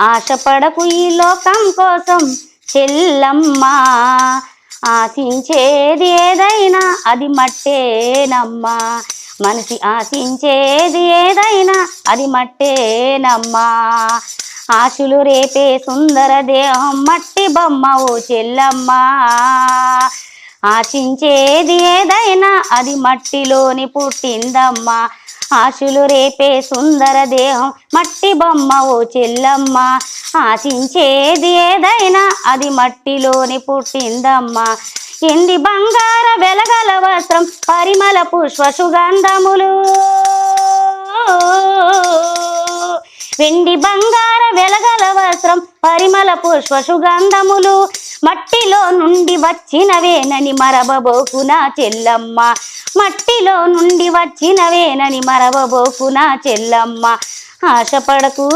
ఆశపడకు ఈ లోకం కోసం చెల్లమ్మ, ఆశించేది ఏదైనా అది మట్టేనమ్మా, మనిషి ఆశించేది ఏదైనా అది మట్టేనమ్మా. ఆశలు రేపే సుందర దేహం మట్టి బొమ్మ ఓ చెల్లమ్మ, ఆశించేది ఏదైనా అది మట్టిలోని పుట్టిందమ్మా. ఆశలు రేపే సుందర దేహం మట్టి బొమ్మ ఓ చెల్లమ్మ, ఆశించేది ఏదైనా అది మట్టిలోని పుట్టిందమ్మా. ఎండి బంగార వెలగల వస్త్రం పరిమళ పుష్ప సుగంధములు, వెండి బంగార వెలగల వస్త్రం పరిమళ పుష్ప సుగంధములు మట్టిలో నుండి వచ్చినవేనని మరవబోకునా చెల్లమ్మ, మట్టిలో నుండి వచ్చినవేనని మరవబోకునా చెల్లమ్మ. ఆశపడకు.